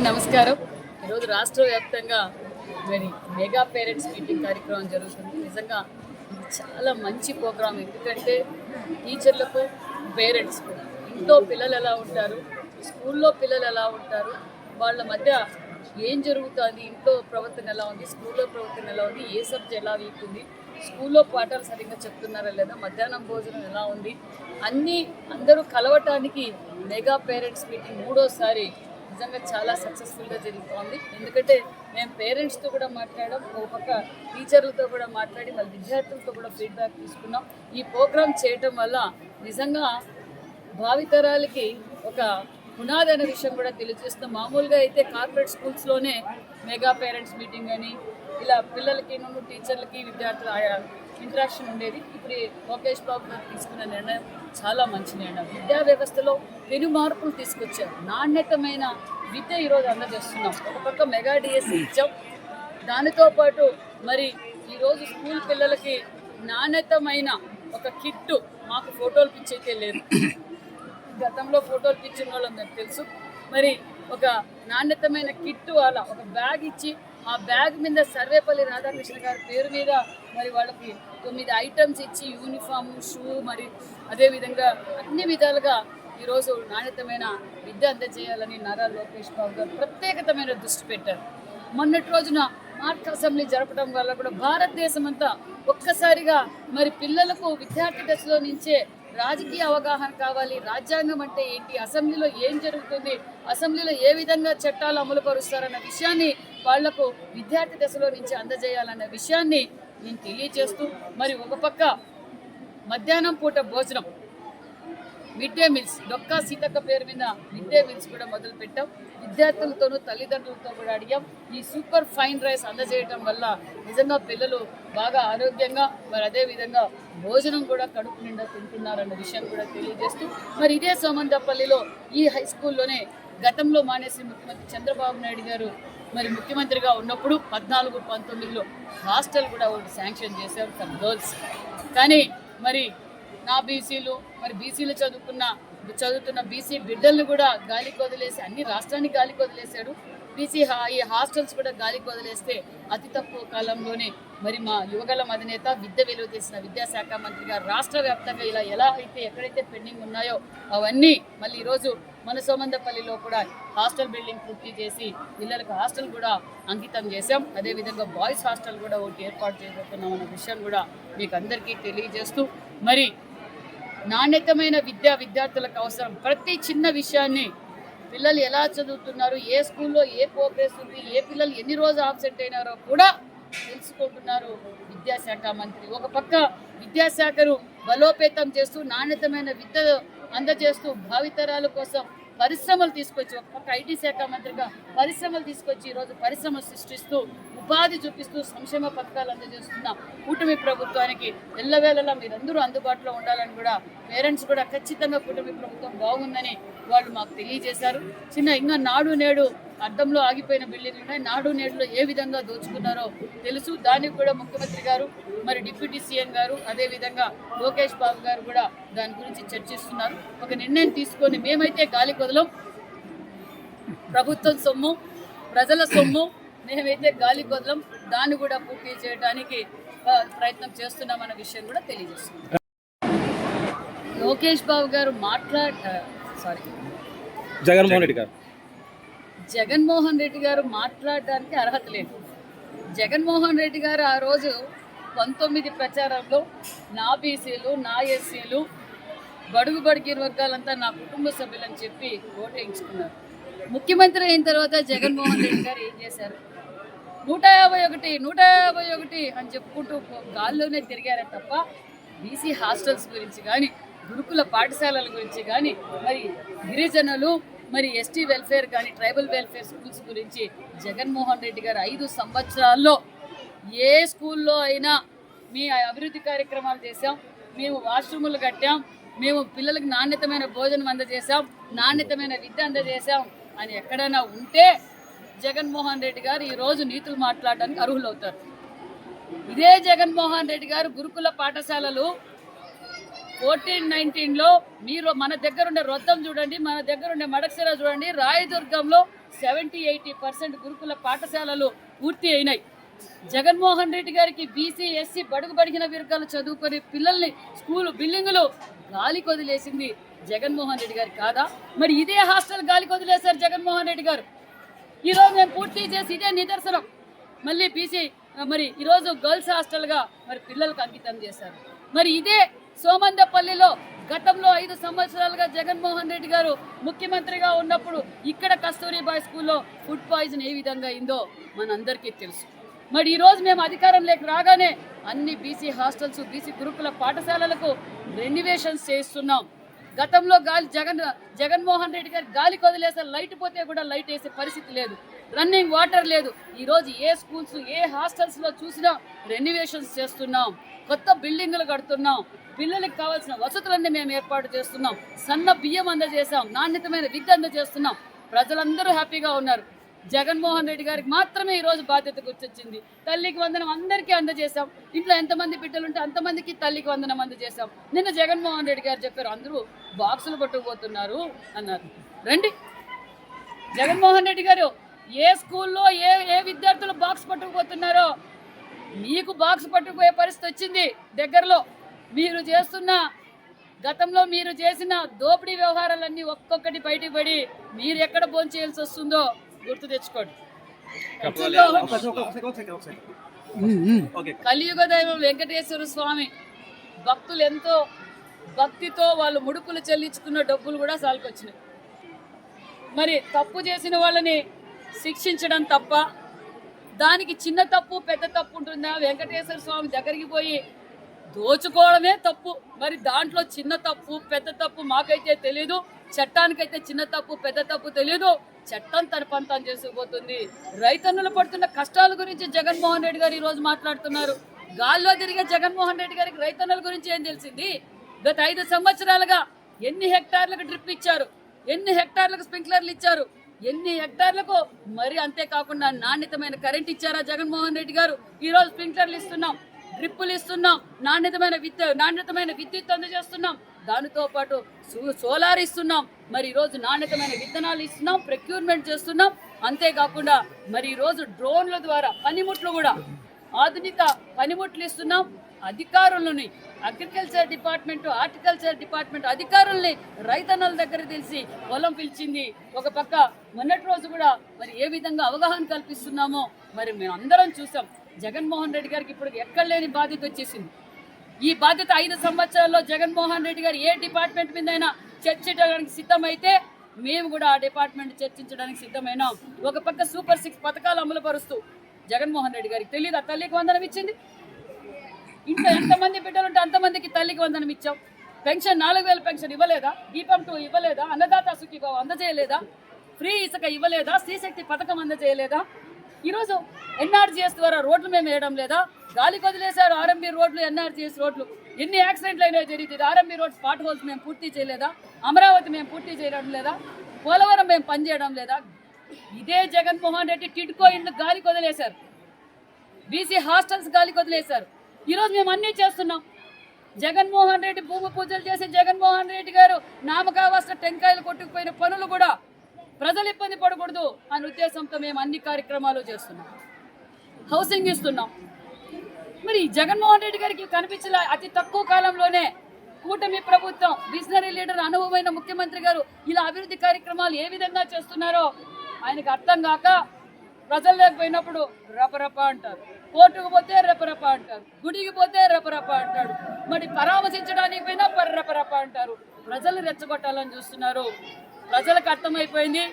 నమస్కారం. ఈరోజు రాష్ట్ర వ్యాప్తంగా మరి మెగా పేరెంట్స్ మీటింగ్ కార్యక్రమం జరుగుతుంది. నిజంగా ఇది చాలా మంచి ప్రోగ్రాం. ఎందుకంటే టీచర్లకు, పేరెంట్స్కు ఇంట్లో పిల్లలు ఎలా ఉంటారు, స్కూల్లో పిల్లలు ఎలా ఉంటారు, వాళ్ళ మధ్య ఏం జరుగుతుంది, ఇంట్లో ప్రవర్తన ఎలా ఉంది, స్కూల్లో ప్రవర్తన ఎలా ఉంది, ఏ సబ్జెక్ట్ ఎలా వీక్ ఉంది, స్కూల్లో పాఠాలు సరిగ్గా చెప్తున్నారా లేదా, మధ్యాహ్నం భోజనం ఎలా ఉంది, అందరూ కలవటానికి మెగా పేరెంట్స్ మీటింగ్ మూడోసారి నిజంగా చాలా సక్సెస్ఫుల్గా జరుగుతోంది. ఎందుకంటే మేము పేరెంట్స్తో కూడా మాట్లాడడం, ఒక పక్క టీచర్లతో కూడా మాట్లాడి మళ్ళీ విద్యార్థులతో కూడా ఫీడ్బ్యాక్ తీసుకున్నాం. ఈ ప్రోగ్రాం చేయటం వల్ల నిజంగా భావితరాలకి ఒక పునాది అనే విషయం కూడా తెలియజేస్తున్నాం. మామూలుగా అయితే కార్పొరేట్ స్కూల్స్లోనే మెగా పేరెంట్స్ మీటింగ్ అని ఇలా పిల్లలకి టీచర్లకి విద్యార్థుల ఇంటరాక్షన్ ఉండేది. ఇప్పుడు లోకేష్ బాబు గారు తీసుకున్న నిర్ణయం చాలా మంచి నిర్ణయం. విద్యా వ్యవస్థలో పెను మార్పులు తీసుకొచ్చారు. నాణ్యతమైన విద్య ఈరోజు అందజేస్తున్నాం. ఒక పక్క మెగా డిఎస్సి ఇచ్చాం. దానితో పాటు మరి ఈరోజు స్కూల్ పిల్లలకి నాణ్యతమైన ఒక కిట్టు, మాకు ఫోటోలు పిచ్చి అయితే లేదు, గతంలో ఫోటోలు పిచ్చిన వాళ్ళం నాకు తెలుసు. మరి ఒక నాణ్యతమైన కిట్టు అలా ఒక బ్యాగ్ ఇచ్చి, ఆ బ్యాగ్ మీద సర్వేపల్లి రాధాకృష్ణ గారి పేరు మీద మరి వాళ్ళకి 9 ఐటమ్స్ ఇచ్చి యూనిఫామ్, షూ, మరి అదేవిధంగా అన్ని విధాలుగా ఈరోజు నాణ్యతమైన విద్య అందజేయాలని నారా లోకేష్ బాబు గారు ప్రత్యేకతమైన దృష్టి పెట్టారు. మొన్నటి రోజున మార్క్ అసెంబ్లీ జరపడం వల్ల కూడా భారతదేశం అంతా ఒక్కసారిగా మరి పిల్లలకు విద్యార్థి దశలో నుంచే రాజకీయ అవగాహన కావాలి, రాజ్యాంగం అంటే ఏంటి, అసెంబ్లీలో ఏం జరుగుతుంది, అసెంబ్లీలో ఏ విధంగా చట్టాలు అమలు పరుస్తారన్న విషయాన్ని వాళ్లకు విద్యార్థి దశలో నుంచి అందజేయాలన్న విషయాన్ని నేను తెలియజేస్తూ, మరి ఒక పక్క మధ్యాహ్నం పూట భోజనం mid day meals, Dokka Seethakka పేరు మీద మిడ్ డే మీల్స్ కూడా మొదలు పెట్టాం. విద్యార్థులతోనూ తల్లిదండ్రులతో కూడా అడిగాం. ఈ సూపర్ ఫైన్ రైస్ అందజేయడం వల్ల నిజంగా పిల్లలు బాగా ఆరోగ్యంగా, మరి అదేవిధంగా భోజనం కూడా కడుపు నిండా తింటున్నారన్న విషయం కూడా తెలియజేస్తూ, మరి ఇదే సోమందపల్లిలో ఈ హై స్కూల్లోనే గతంలో మానేసి ముఖ్యమంత్రి చంద్రబాబు నాయుడు గారు మరి ముఖ్యమంత్రిగా ఉన్నప్పుడు 14-19లో హాస్టల్ కూడా ఒకటి శాంక్షన్ చేశారు ఫర్ గర్ల్స్. కానీ మరి నా బీసీలు, మరి బీసీలు చదువుతున్న బీసీ బిడ్డలను కూడా గాలికి వదిలేసి, అన్ని రాష్ట్రాన్ని గాలికి వదిలేశాడు. ఈ హాస్టల్స్ కూడా గాలికి వదిలేస్తే అతి తక్కువ కాలంలోనే మరి మా యువగలం అధినేత విద్య విలువ చేసిన విద్యాశాఖ మంత్రి గారు రాష్ట్ర వ్యాప్తంగా ఇలా ఎలా అయితే ఎక్కడైతే పెండింగ్ ఉన్నాయో అవన్నీ మళ్ళీ ఈరోజు మన సోమందపల్లిలో కూడా హాస్టల్ బిల్డింగ్ పూర్తి చేసి పిల్లలకు హాస్టల్ కూడా అంకితం చేశాం. అదేవిధంగా బాయ్స్ హాస్టల్ కూడా ఒకటి ఏర్పాటు చేయబోతున్నాం అన్న విషయం కూడా మీకు అందరికీ తెలియజేస్తూ, మరి నాణ్యతమైన విద్యార్థులకు అవసరం. ప్రతి చిన్న విషయాన్ని పిల్లలు ఎలా చదువుతున్నారు, ఏ స్కూల్లో ఏ ప్రోగ్రెస్ ఉంది, ఏ పిల్లలు ఎన్ని రోజులు ఆబ్సెంట్ అయినారో కూడా తెలుసుకుంటున్నారు విద్యాశాఖ మంత్రి. ఒక పక్క విద్యాశాఖను బలోపేతం చేస్తూ నాణ్యతమైన విద్య అందజేస్తూ భావితరాల కోసం పరిశ్రమలు తీసుకొచ్చి, ఒక పక్క ఐటీ శాఖ మంత్రిగా పరిశ్రమలు తీసుకొచ్చి ఈరోజు పరిశ్రమలు సృష్టిస్తూ ఉపాధి చూపిస్తూ సంక్షేమ పథకాలు అందజేస్తున్న కూటమి ప్రభుత్వానికి ఎల్లవేళలా మీరందరూ అందుబాటులో ఉండాలని కూడా పేరెంట్స్ కూడా ఖచ్చితంగా కూటమి ప్రభుత్వం బాగుందని వాళ్ళు మాకు తెలియజేశారు. ఇంకా నాడు నేడు అద్దంలో ఆగిపోయిన బిల్డింగ్లు ఉన్నాయి. నాడు నేడులో ఏ విధంగా దోచుకున్నారో తెలుసు. దానికి కూడా ముఖ్యమంత్రి గారు, మరి డిప్యూటీ సీఎం గారు, అదేవిధంగా లోకేష్ బాబు గారు కూడా దాని గురించి చర్చిస్తున్నారు. ఒక నిర్ణయం తీసుకొని మేమైతే గాలి కొదలం, ప్రభుత్వం సొమ్ము, ప్రజల సొమ్ము, మేమైతే గాలి కొదలం, దాన్ని కూడా పూర్తి చేయడానికి ప్రయత్నం చేస్తున్నామన్న విషయం కూడా తెలియజేస్తున్నాం. లోకేష్ బాబు గారు జగన్మోహన్ రెడ్డి గారు మాట్లాడడానికి అర్హత లేదు. జగన్మోహన్ రెడ్డి గారు ఆ రోజు 19 ప్రచారంలో నా బీసీలు, నా ఎస్సీలు, బడుగిన వర్గాలంతా నా కుటుంబ సభ్యులని చెప్పి ఓటేయించుకున్నారు. ముఖ్యమంత్రి అయిన తర్వాత జగన్మోహన్ రెడ్డి గారు ఏం చేశారు? 151 అని చెప్పుకుంటూ గాల్లోనే తిరిగారే తప్ప బీసీ హాస్టల్స్ గురించి కానీ, గురుకుల పాఠశాలల గురించి కానీ, మరి గిరిజనులు, మరి ఎస్టీ వెల్ఫేర్ కానీ, ట్రైబల్ వెల్ఫేర్ స్కూల్స్ గురించి జగన్మోహన్ రెడ్డి గారు 5 సంవత్సరాల్లో ఏ స్కూల్లో అయినా మీ అభివృద్ధి కార్యక్రమాలు చేశాం, మేము వాష్రూములు కట్టాం, మేము పిల్లలకు నాణ్యతమైన భోజనం అందజేశాం, నాణ్యతమైన విద్య అందజేశాం అని ఎక్కడైనా ఉంటే జగన్మోహన్ రెడ్డి గారు ఈరోజు నీతులు మాట్లాడడానికి అర్హులవుతారు. ఇదే జగన్మోహన్ రెడ్డి గారు గురుకుల పాఠశాలలు 14-19లో మీరు మన దగ్గర ఉండే రొద్దం చూడండి, మన దగ్గర ఉండే మడకసిర చూడండి, రాయదుర్గంలో 70-80% గురుకుల పాఠశాలలు పూర్తి అయినాయి. జగన్మోహన్ రెడ్డి గారికి బీసీ ఎస్సీ బడుగు బడిగిన వర్గాలు చదువుకొని పిల్లల్ని స్కూల్ బిల్డింగులు గాలికి వదిలేసింది జగన్మోహన్ రెడ్డి గారు కాదా? మరి ఇదే హాస్టల్ గాలికి వదిలేశారు జగన్మోహన్ రెడ్డి గారు. ఈరోజు మేము పూర్తి చేసి ఇదే నిదర్శనం. మళ్ళీ బీసీ మరి ఈరోజు గర్ల్స్ హాస్టల్గా మరి పిల్లలకు అంకితం చేశారు. మరి ఇదే సోమందపల్లిలో గతంలో 5 సంవత్సరాలుగా జగన్మోహన్ రెడ్డి గారు ముఖ్యమంత్రిగా ఉన్నప్పుడు ఇక్కడ కస్తూరిబాయ్ స్కూల్లో ఫుడ్ పాయిజన్ ఏ విధంగా అయిందో మనందరికీ తెలుసు. మరి ఈరోజు మేము అధికారంలోకి రాగానే అన్ని బీసీ హాస్టల్స్, బీసీ గురుకుల పాఠశాలలకు రెన్యువేషన్స్ చేస్తున్నాం. గతంలో జగన్మోహన్ రెడ్డి గారు గాలికి వదిలేసే లైట్ పోతే కూడా లైట్ వేసే పరిస్థితి లేదు, రన్నింగ్ వాటర్ లేదు. ఈరోజు ఏ స్కూల్స్ ఏ హాస్టల్స్లో చూసినా రెన్యువేషన్స్ చేస్తున్నాం, కొత్త బిల్డింగులు కడుతున్నాం, పిల్లలకు కావాల్సిన వసతులన్నీ మేము ఏర్పాటు చేస్తున్నాం, సన్న బియ్యం అందజేసాం, నాణ్యతమైన విద్య అందజేస్తున్నాం. ప్రజలందరూ హ్యాపీగా ఉన్నారు. జగన్మోహన్ రెడ్డి గారికి మాత్రమే ఈరోజు బాధ్యత గుర్తొచ్చింది. తల్లికి వందనం అందరికీ అందజేశాం. ఇంట్లో ఎంతమంది బిడ్డలు ఉంటే అంతమందికి తల్లికి వందనం అందజేశాం. నిన్న జగన్మోహన్ రెడ్డి గారు చెప్పారు అందరూ బాక్సులు పట్టుకుపోతున్నారు అన్నారు. రండి, జగన్మోహన్ రెడ్డి గారు ఏ స్కూల్లో ఏ విద్యార్థులు బాక్స్ పట్టుకుపోతున్నారో మీకు బాక్స్ పట్టుకుపోయే పరిస్థితి వచ్చింది. దగ్గరలో గతంలో మీరు చేసిన దోపిడీ వ్యవహారాలన్నీ ఒక్కొక్కటి బయటికి పడి మీరు ఎక్కడ భోంచేయాల్సి వస్తుందో గుర్తు తెచ్చుకోండి. కలియుగ దైవం వెంకటేశ్వర స్వామి భక్తులు ఎంతో భక్తితో వాళ్ళు ముడుపులు చెల్లించుకున్న డబ్బులు కూడా సాల్కొచ్చినాయి. మరి తప్పు చేసిన వాళ్ళని శిక్షించడం తప్ప దానికి చిన్న తప్పు పెద్ద తప్పు ఉంటుందా? వెంకటేశ్వర స్వామి దగ్గరికి పోయి దోచుకోవడమే తప్పు. మరి దాంట్లో చిన్న తప్పు పెద్ద తప్పు మాకైతే తెలియదు. చట్టానికైతే చిన్న తప్పు పెద్ద తప్పు తెలియదు. చట్టం తన పని తాను చేసుకుపోతుంది. రైతన్నులు పడుతున్న కష్టాల గురించి జగన్మోహన్ రెడ్డి గారు ఈరోజు మాట్లాడుతున్నారు. గాల్లో తిరిగే జగన్మోహన్ రెడ్డి గారికి రైతన్నుల గురించి ఏం తెలిసింది? గత 5 సంవత్సరాలుగా ఎన్ని హెక్టార్లకు డ్రిప్ ఇచ్చారు, ఎన్ని హెక్టార్లకు స్ప్రింక్లర్లు ఇచ్చారు, ఎన్ని హెక్టార్లకు మరి అంతేకాకుండా నాణ్యతమైన కరెంట్ ఇచ్చారా జగన్మోహన్ రెడ్డి గారు? ఈరోజు స్ప్రింక్లర్లు ఇస్తున్నాం, డ్రిప్పులు ఇస్తున్నాం, నాణ్యతమైన విద్యుత్ అందజేస్తున్నాం, దానితో పాటు సోలార్ ఇస్తున్నాం. మరి ఈరోజు నాణ్యతమైన విత్తనాలు ఇస్తున్నాం, ప్రొక్యూర్మెంట్ చేస్తున్నాం. అంతేకాకుండా మరి ఈరోజు డ్రోన్ల ద్వారా పనిముట్లు కూడా ఆధునిక పనిముట్లు ఇస్తున్నాం. అధికారులని అగ్రికల్చర్ డిపార్ట్మెంట్ హార్టికల్చర్ డిపార్ట్మెంట్ అధికారుల్ని రైతన్నల దగ్గర తెలిసి పొలం పిలిచింది. ఒక పక్క మొన్నటి రోజు కూడా మరి ఏ విధంగా అవగాహన కల్పిస్తున్నామో మరి మేము అందరం చూసాం. జగన్మోహన్ రెడ్డి గారికి ఇప్పుడు ఎక్కడ లేని బాధ్యత వచ్చేసింది. ఈ బాధ్యత 5 సంవత్సరాల్లో జగన్మోహన్ రెడ్డి గారు ఏ డిపార్ట్మెంట్ మీద అయినా చర్చించడానికి సిద్ధమైతే మేము కూడా ఆ డిపార్ట్మెంట్ చర్చించడానికి సిద్ధమైనాం. ఒక పక్క సూపర్ 6 పథకాలు అమలు పరుస్తూ జగన్మోహన్ రెడ్డి గారికి తెలియదా తల్లికి వందనం ఇచ్చింది? ఇంట్లో ఎంతమంది బిడ్డలు ఉంటే అంతమందికి తల్లికి వందనం ఇచ్చాం. పెన్షన్ 4000 పెన్షన్ ఇవ్వలేదా? దీపం 2 ఇవ్వలేదా? అన్నదాత సుఖీభావ అందజేయలేదా? ఫ్రీ ఇసుక ఇవ్వలేదా? శ్రీశక్తి పథకం అందజేయలేదా? ఈరోజు ఎన్ఆర్జీఎస్ ద్వారా రోడ్లు మేము వేయడం లేదా? గాలికి వదిలేశారు ఆర్ఎంబీ రోడ్లు, ఎన్ఆర్జీఎస్ రోడ్లు. ఎన్ని యాక్సిడెంట్లు అయినా జరిగింది. ఆర్ఎంబీ రోడ్స్ స్పాట్ హోల్స్ మేము పూర్తి చేయలేదా? అమరావతి మేము పూర్తి చేయడం లేదా? పోలవరం మేము పనిచేయడం లేదా? ఇదే జగన్మోహన్ రెడ్డి టిడ్కో ఇండ్లు గాలికి వదిలేశారు, బీసీ హాస్టల్స్ గాలికి వదిలేశారు. ఈరోజు మేము అన్నీ చేస్తున్నాం. జగన్మోహన్ రెడ్డి భూమి పూజలు చేసి జగన్మోహన్ రెడ్డి గారు నామకావాస్త టెంకాయలు కొట్టుకుపోయిన పనులు కూడా ప్రజలు ఇబ్బంది పడకూడదు అనే ఉద్దేశంతో మేము అన్ని కార్యక్రమాలు చేస్తున్నాం. హౌసింగ్ ఇస్తున్నాం. మరి జగన్మోహన్ రెడ్డి గారికి కనిపించిన అతి తక్కువ కాలంలోనే కూటమి ప్రభుత్వం విజనరీ లీడర్ అనుభవమైన ముఖ్యమంత్రి గారు ఇలా అభివృద్ధి కార్యక్రమాలు ఏ విధంగా చేస్తున్నారో ఆయనకు అర్థం కాక ప్రజలు లేకపోయినప్పుడు రపరప అంటారు, కోర్టుకు పోతే రెపరప అంటారు, గుడికి పోతే రెపరప అంటాడు, మరి పరామర్శించడానికి పోయినా రపరప అంటారు. ప్రజలు రెచ్చగొట్టాలని చూస్తున్నారు. ప్రజలకు అర్థమైపోయింది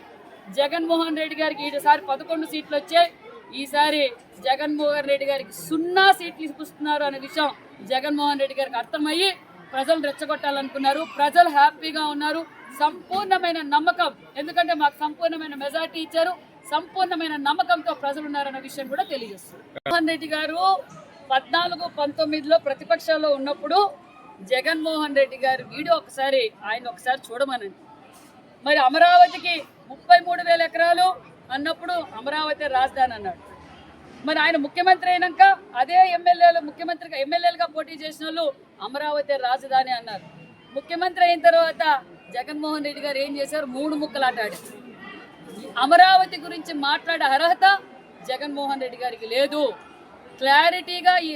జగన్మోహన్ రెడ్డి గారికి ఈసారి 11 సీట్లు వచ్చాయి. ఈసారి జగన్మోహన్ రెడ్డి గారికి 0 సీట్లు ఇస్తున్నారు అనే విషయం జగన్మోహన్ రెడ్డి గారికి అర్థమయ్యి ప్రజలు రెచ్చగొట్టాలనుకున్నారు. ప్రజలు హ్యాపీగా ఉన్నారు. సంపూర్ణమైన నమ్మకం, ఎందుకంటే మాకు సంపూర్ణమైన మెజార్టీ ఇచ్చారు, సంపూర్ణమైన నమ్మకంతో ప్రజలు ఉన్నారన్న విషయం కూడా తెలియజేస్తారు. జగన్మోహన్ రెడ్డి గారు 14-19లో ప్రతిపక్షాల్లో ఉన్నప్పుడు జగన్మోహన్ రెడ్డి గారి వీడియో ఒకసారి చూడమనండి. మరి అమరావతికి 33,000 ఎకరాలు అన్నప్పుడు అమరావతి రాజధాని అన్నాడు. మరి ఆయన ముఖ్యమంత్రి అయినాక అదే ఎమ్మెల్యేలుగా పోటీ చేసిన వాళ్ళు అమరావతి రాజధాని అన్నారు. ముఖ్యమంత్రి అయిన తర్వాత జగన్మోహన్ రెడ్డి గారు ఏం చేశారు? 3 ముక్కలాటాడు. అమరావతి గురించి మాట్లాడే అర్హత జగన్మోహన్ రెడ్డి గారికి లేదు. క్లారిటీగా ఈ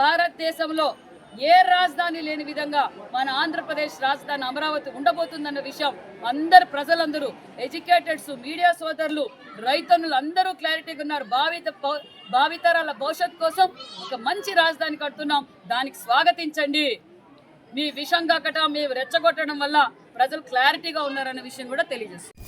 భారతదేశంలో ఏ రాజధాని లేని విధంగా మన ఆంధ్రప్రదేశ్ రాజధాని అమరావతి ఉండబోతుందన్న విషయం ప్రజలందరూ, ఎడ్యుకేటెడ్స్, మీడియా సోదరులు, రైతన్నులు అందరూ క్లారిటీగా ఉన్నారు. భావితరాల భవిష్యత్ కోసం ఒక మంచి రాజధాని కడుతున్నాం, దానికి స్వాగతించండి. మీ విషం కాకటం, మీ రెచ్చగొట్టడం వల్ల ప్రజలు క్లారిటీగా ఉన్నారన్న విషయం కూడా తెలియజేస్తుంది.